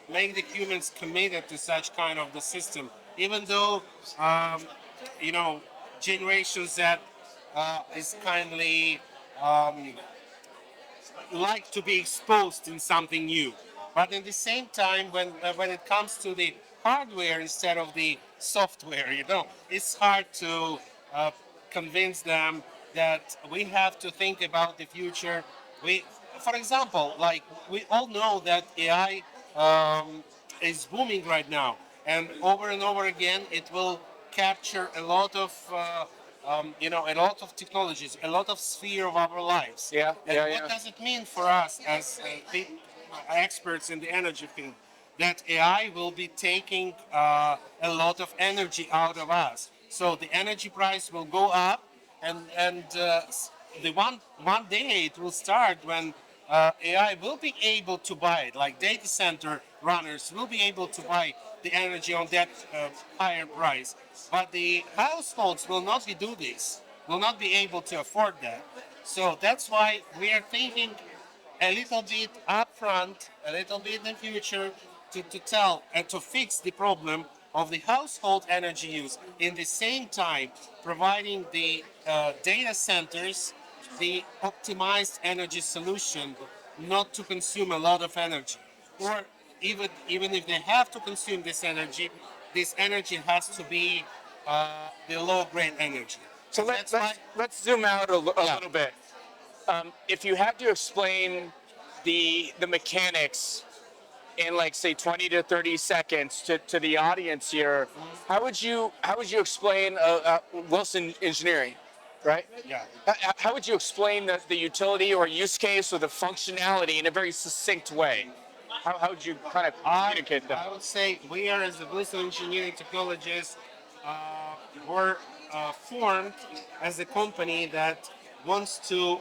make the humans committed to such kind of the system, even though Generation Z is kindly like to be exposed in something new. But at the same time, when it comes to the hardware instead of the software, it's hard to convince them that we have to think about the future. For example, like we all know that AI is booming right now, and over again, it will capture a lot of a lot of technologies, a lot of sphere of our lives.
Yeah,
And
yeah,
what
yeah.
does it mean for us as experts in the energy field? That AI will be taking a lot of energy out of us. So the energy price will go up, and the one day it will start when AI will be able to buy it, like data center runners will be able to buy the energy on that higher price. But the households will not do this, will not be able to afford that. So that's why we are thinking a little bit upfront, a little bit in the future to tell and to fix the problem of the household energy use. In the same time, providing the data centers the optimized energy solution, not to consume a lot of energy, or even if they have to consume this energy has to be the low grade energy.
So let's zoom out a little bit. If you had to explain the mechanics in like say 20 to 30 seconds to the audience here, how would you explain Wilson Engineering? right?
Yeah.
How would you explain the utility or use case or the functionality in a very succinct way? How would you kind of communicate that?
I would say we are, as the Blissful Engineering Technologies, were formed as a company that wants to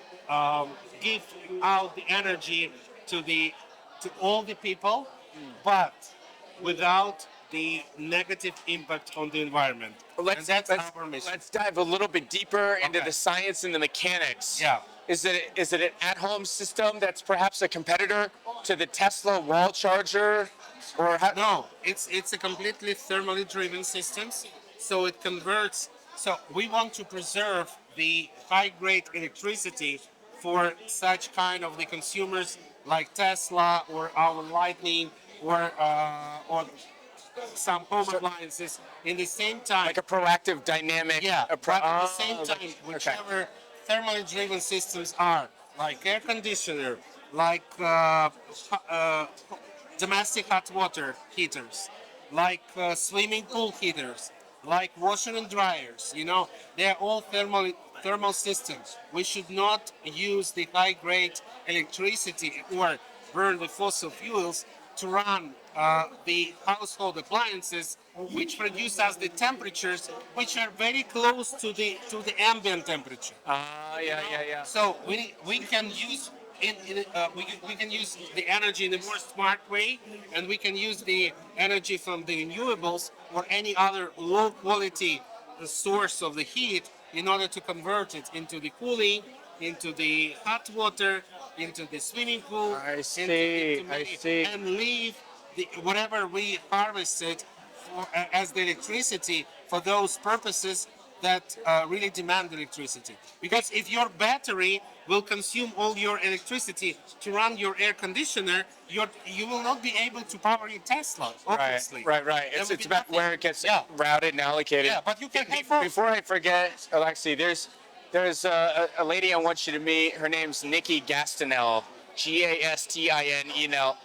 give out the energy to the to all the people, but without the negative impact on the environment. And that's our mission.
Let's dive a little bit deeper into
Okay.
the science and the mechanics.
Yeah.
Is it an at-home system that's perhaps a competitor to the Tesla wall charger, or how?
No, it's a completely thermally driven systems. So it converts. So we want to preserve the high grade electricity for such kind of the consumers like Tesla or our Lightning or some home appliances. In the same time,
Like a proactive dynamic.
yeah,
a
but at the
oh,
same time,
okay.
whichever thermally driven systems are, like air conditioner, like domestic hot water heaters, like swimming pool heaters, like washer and dryers, they're all thermal systems. We should not use the high grade electricity or burn the fossil fuels to run the household appliances, which produce us the temperatures which are very close to the ambient temperature.
Yeah.
So we can use we can use the energy in a more smart way, and we can use the energy from the renewables or any other low quality source of the heat in order to convert it into the cooling, into the hot water, into the swimming pool.
I see, I see.
And leave whatever we harvested as the electricity for those purposes that really demand electricity. Because if your battery will consume all your electricity to run your air conditioner, you will not be able to power your Tesla, obviously.
Right.
There
It's,
will
it's
be
about
nothing.
where it gets
Yeah.
routed and allocated.
Yeah, but you can have both.
Before I forget, Olexiy, there's a lady I want you to meet. Her name's Nikki Gastineau, Gastineal.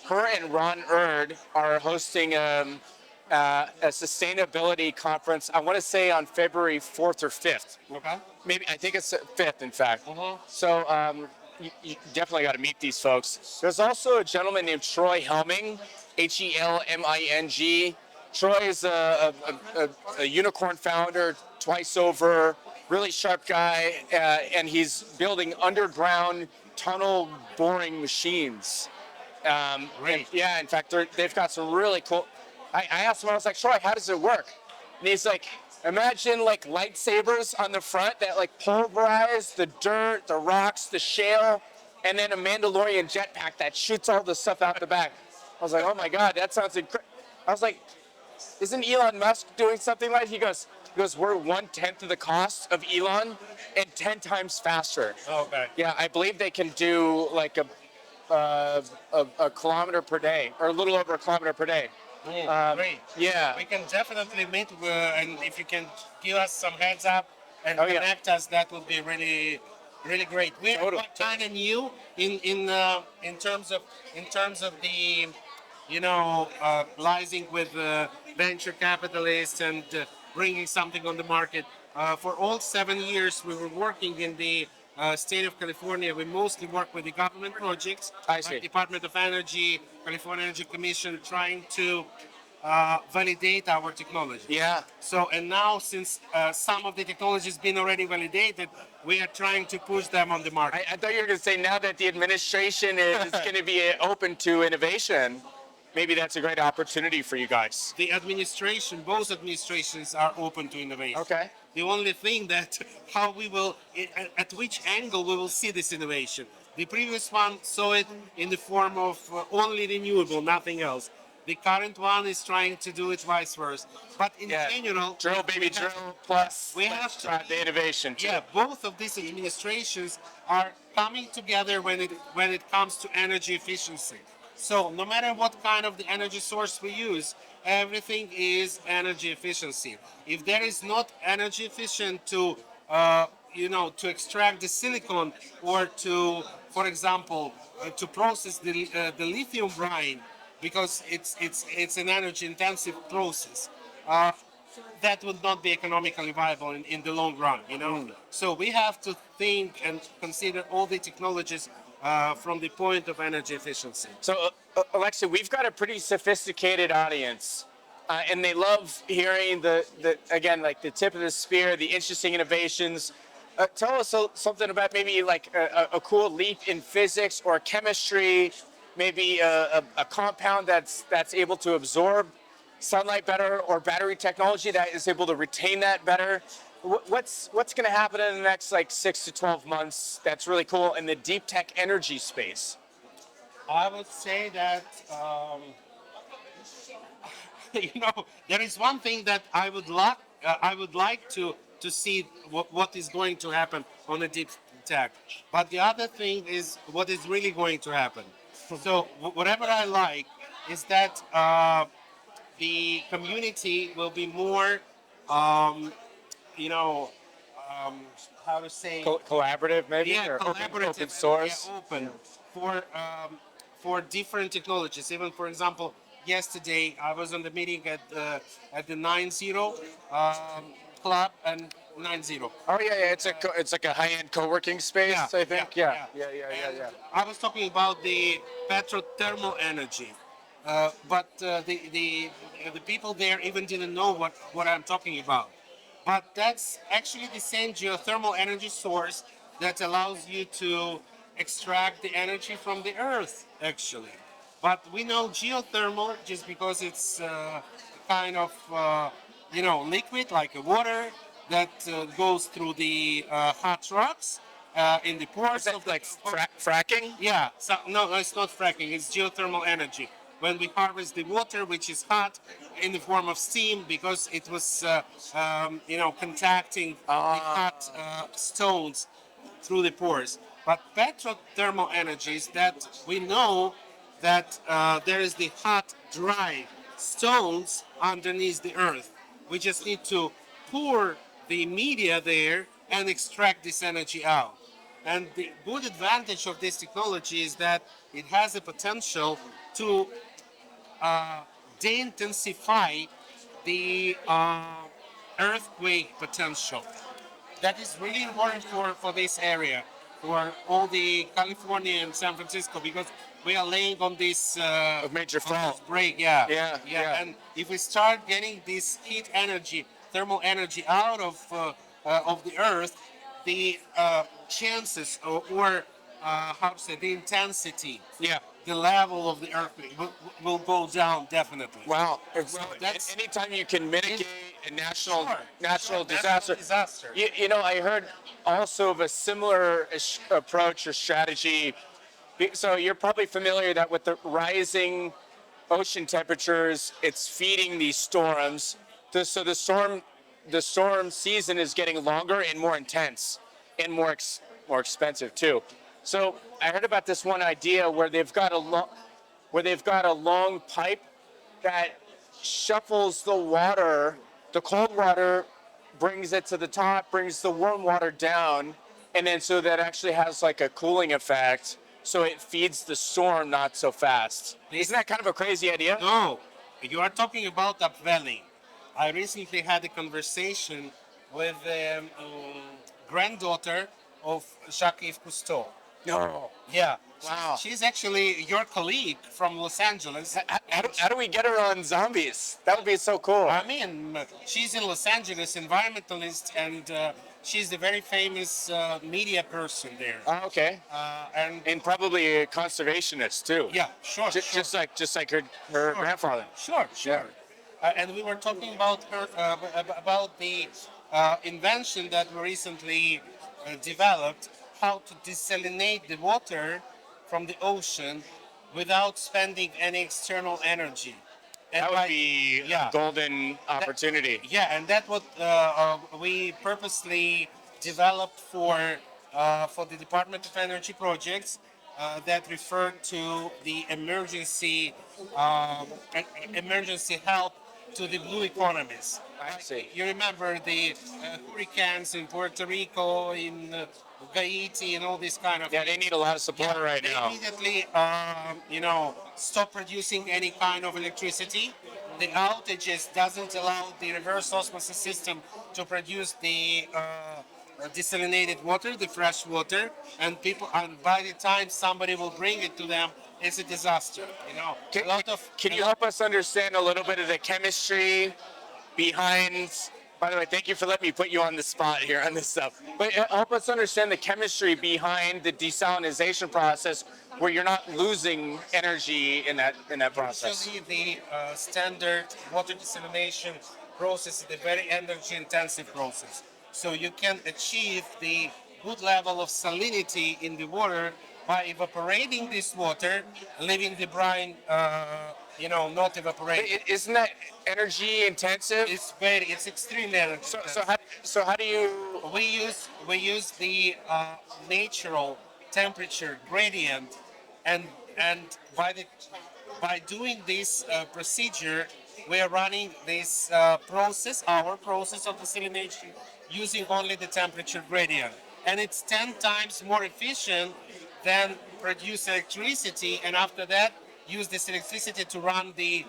Her and Ron Erd are hosting a sustainability conference. I want to say on February 4th or 5th.
Okay.
Maybe I think it's 5th, in fact.
Mhm.
So you definitely got to meet these folks. There's also a gentleman named Troy Helming, Helming. Troy is a unicorn founder, twice over, really sharp guy, and he's building underground tunnel boring machines.
Great.
Yeah, in fact, they've got some really cool. I asked him, I was like, Troy, how does it work? And he's like, imagine like lightsabers on the front that like pulverize the dirt, the rocks, the shale, and then a Mandalorian jetpack that shoots all the stuff out the back. I was like, oh my God, that sounds incredible. I was like, isn't Elon Musk doing something like? He goes, we're 1/10 of the cost of Elon and 10 times faster.
Okay.
Yeah, I believe they can do like a kilometer per day, or a little over a kilometer per day.
Great.
Yeah.
We can definitely meet, and if you can give us some heads up and
Oh, yeah.
connect us, that would be really, really great. We're
Totally.
kind of new in terms of the liaising with venture capitalists and bringing something on the market. For all 7 years, we were working in the state of California. We mostly work with the government projects,
I see.
like Department of Energy, California Energy Commission, trying to validate our technology.
Yeah.
So, and now since some of the technology has been already validated, we are trying to push them on the market.
I thought you were going to say now that the administration is going to be open to innovation, maybe that's a great opportunity for you guys.
The administration, both administrations are open to innovation.
Okay.
The only thing that how we will, at which angle we will see this innovation. The previous one saw it in the form of only renewable, nothing else. The current one is trying to do it vice versa. But in general,
Drill, baby, drill, plus
we have to
try the innovation. Too.
Yeah, both of these administrations are coming together when it comes to energy efficiency. So no matter what kind of the energy source we use, everything is energy efficiency. If there is not energy efficient to to extract the silicon or to, for example, to process the lithium brine, because it's an energy intensive process. that would not be economically viable in the long run, you know. So we have to think and consider all the technologies from the point of energy efficiency.
So, Olexiy, we've got a pretty sophisticated audience, and they love hearing the again, like the tip of the spear, the interesting innovations. Tell us something about maybe like a cool leap in physics or chemistry, maybe a compound that's able to absorb sunlight better, or battery technology that is able to retain that better. What's going to happen in the next like 6 to 12 months that's really cool in the deep tech energy space?
I would say that you know, there is one thing that I would like to see what is going to happen on the deep tech, but the other thing is what is really going to happen. So whatever I like is that the community will be more, you know, how to say,
Collaborative, maybe,
yeah,
or
collaborative,
open source.
yeah, open for different technologies. Even for example, yesterday I was on the meeting at the 90 club and 90.
Oh yeah, it's like a high-end co-working space,
Yeah,
I think.
yeah,
Yeah.
I was talking about the petrothermal energy, but the people there even didn't know what I'm talking about. But that's actually the same geothermal energy source that allows you to extract the energy from the earth, actually. But we know geothermal just because it's kind of liquid like a water that goes through the hot rocks in the pores
Is that
of
like fracking?
yeah, so, no, it's not fracking, it's geothermal energy. When we harvest the water, which is hot in the form of steam, because it was, contacting the hot stones through the pores. But petrothermal energy is that we know that there is the hot, dry stones underneath the earth. We just need to pour the media there and extract this energy out. And the good advantage of this technology is that it has the potential to de-intensify the earthquake potential. That is really important for this area, for all the California and San Francisco, because we are laying on this
Major
on
fault.
this break.
Yeah.
And if we start getting this heat energy, thermal energy out of the earth, the chances or how to say the intensity,
Yeah.
the level of the earthquake will go down definitely.
Wow.
that's-
Anytime you can mitigate a natural
Sure,
disaster.
disaster.
You know, I heard also of a similar approach or strategy. So you're probably familiar that with the rising ocean temperatures, it's feeding these storms. So the storm season is getting longer and more intense, and more expensive too. So I heard about this one idea where they've got a long pipe that shuffles the water. The cold water brings it to the top, brings the warm water down, and then so that actually has like a cooling effect. So it feeds the storm not so fast. Isn't that kind of a crazy idea?
No, you are talking about upwelling. I recently had a conversation with the granddaughter of Jacques-Yves Cousteau.
No.
Yeah.
Wow.
She's actually your colleague from Los Angeles.
How do we get her on zombies? That would be so cool.
I mean, she's in Los Angeles, environmentalist, and she's the very famous media person there.
Oh, okay. And probably a conservationist too.
Yeah, sure.
Just like her grandfather.
Sure. And we were talking about her about the invention that we recently developed, how to desalinate the water from the ocean without spending any external energy. And
That would be a golden opportunity.
and that's what we purposely developed for the Department of Energy projects that refer to the emergency help to the blue economies.
I see.
You remember the hurricanes in Puerto Rico, in Haiti, and all this kind of.
Yeah, they need a lot of support right
They
now.
immediately, stop producing any kind of electricity, the outages doesn't allow the reverse osmosis system to produce the desalinated water, the fresh water, and by the time somebody will bring it to them, it's a disaster. You know,
Can you help us understand a little bit of the chemistry behind? By the way, thank you for letting me put you on the spot here on this stuff. But help us understand the chemistry behind the desalinization process, where you're not losing energy in that process.
Usually, the standard water desalination process is a very energy-intensive process. So you can achieve the good level of salinity in the water by evaporating this water, leaving the brine, not evaporated.
Isn't that energy intensive?
It's extremely energy.
So how do you?
We use the natural temperature gradient, and by doing this procedure, we are running this our process of desalination, using only the temperature gradient, and it's 10 times more efficient than produce electricity, and after that use this electricity to run the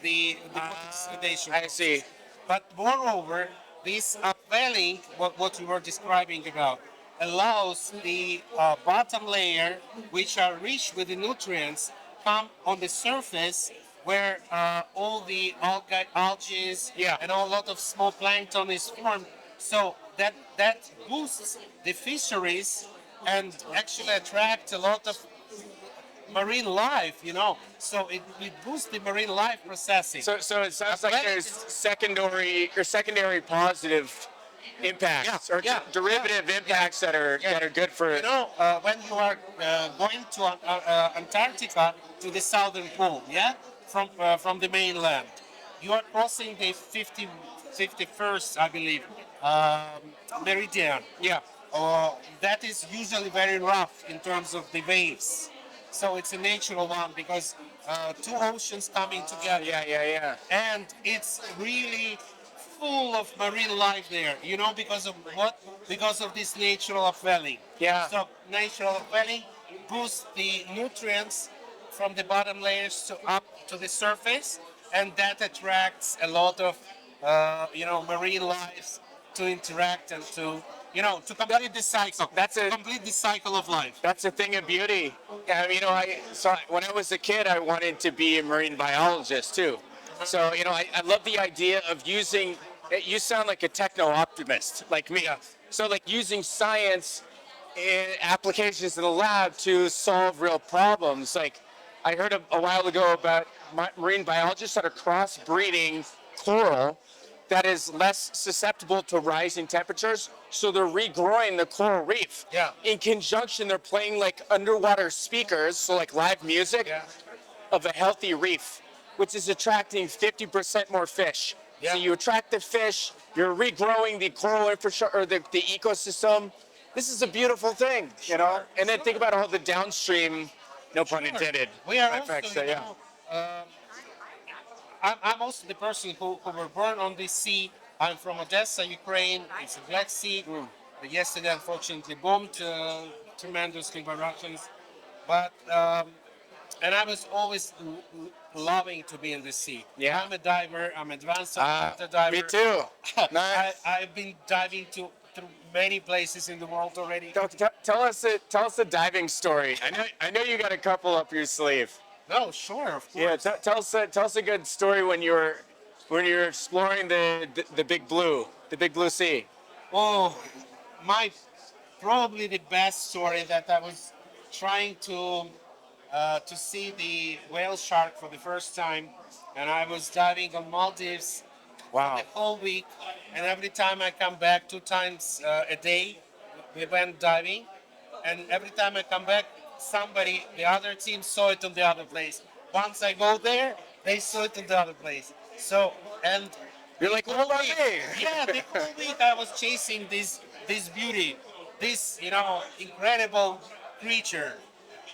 desalination.
I see.
But moreover, this upwelling, what you were describing about, allows the bottom layer, which are rich with the nutrients, come on the surface where all the algae and a lot of small plankton is formed. So that boosts the fisheries and actually attract a lot of marine life, So it boosts the marine life processing.
So it sounds like there's secondary positive impacts or derivative impacts that are good for.
When you are going to Antarctica, to the southern pole, from the mainland, you are crossing the 51st, I believe, meridian.
Yeah.
That is usually very rough in terms of the waves. So it's a natural one because two oceans coming together.
Yeah.
And it's really full of marine life there, because of what? Because of this natural upwelling.
Yeah.
So natural upwelling boosts the nutrients from the bottom layers up to the surface, and that attracts a lot of, marine lives to interact and to complete the cycle. Complete the cycle of life.
That's a thing of beauty. When I was a kid, I wanted to be a marine biologist too. So, I love the idea of using. You sound like a techno-optimist, like me. So, like using science in applications in the lab to solve real problems. Like, I heard a while ago about marine biologists that are crossbreeding coral that is less susceptible to rising temperatures, so they're regrowing the coral reef.
Yeah.
In conjunction, they're playing like underwater speakers, so like live music of a healthy reef, which is attracting 50% more fish.
Yeah.
So you attract the fish, you're regrowing the coral infrastructure or the ecosystem. This is a beautiful thing, And then think about all the downstream, no pun intended.
We are
effects,
also, I'm also the person who were born on the sea. I'm from Odessa, Ukraine. It's a Black Sea. Yesterday, unfortunately, bombed tremendously by Russians. But and I was always loving to be in the sea.
Yeah.
I'm a diver. I'm an advanced underwater diver.
Me too. Nice.
I've been diving through many places in the world already.
Tell us a diving story. I know you got a couple up your sleeve.
No, sure, of course.
Yeah, tell us a good story when you were exploring the big blue sea.
Oh, probably the best story that I was trying to see the whale shark for the first time, and I was diving on Maldives
Wow.
the whole week, and every time I come back 2 times a day, we went diving, and every time I come back, the other team saw it on the other place. Once I go there, they saw it in the other place. So, and
You're like, what about me?
yeah, the whole week I was chasing this beauty, this incredible creature.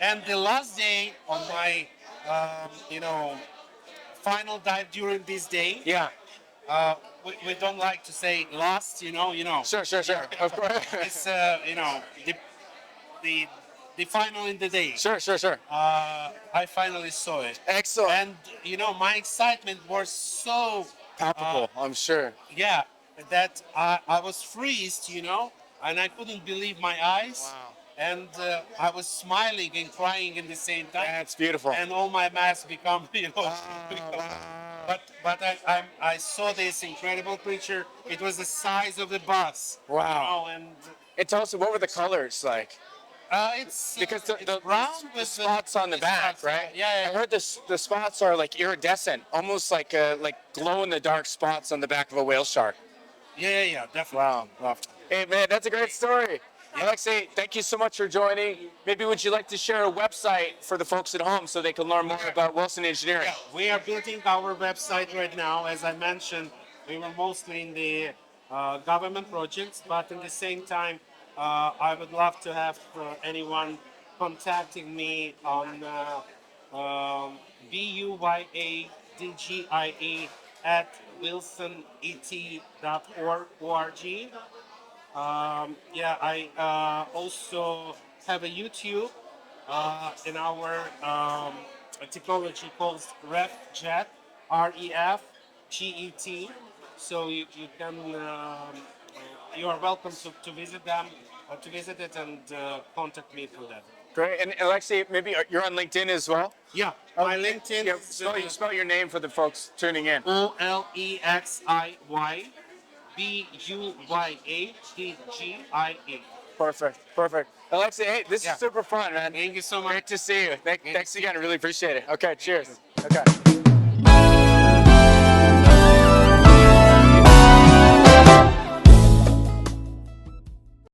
And the last day on my final dive during this day,
Yeah.
we don't like to say last,
Sure. Of course.
It's the final in the day.
Sure.
I I finally saw it.
Excellent.
And you know, my excitement was so
Palpable, I'm sure.
yeah, that I was freezed, you know, and I couldn't believe my eyes.
Wow.
And I was smiling and crying in the same time.
That's beautiful.
And all my mask become, you know.
Wow.
But I saw this incredible creature. It was the size of the bus.
Wow.
You know, and
And tell us, what were the colors like?
it's
Because the
it's brown
the
with
spots on the back,
spots.
right?
Yeah,
I heard the spots are like iridescent, almost like glow in the dark spots on the back of a whale shark.
yeah, definitely.
Wow. Hey man, that's a great story. Olexiy, thank you so much for joining. Maybe would you like to share a website for the folks at home so they can learn more about Wilson Engineering?
Yeah, we are building our website right now. As I mentioned, we were mostly in the government projects, but at the same time, I would love to have anyone contacting me on BUYADGIE at wilsonet.org. Yeah, I also have a YouTube in our technology called RefJet, REFGET. So you can you are welcome to visit them, to visit it and contact me through that.
Great. And Olexiy, maybe you're on LinkedIn as well?
Yeah, my LinkedIn
Yeah,
is
spell your name for the folks tuning in.
OLEXIY BUYADGIE.
Perfect. Olexiy, hey, this
Yeah.
is super fun, man.
Thank you so much.
Great to see you. Thanks again. I really appreciate it. Okay, cheers. Okay.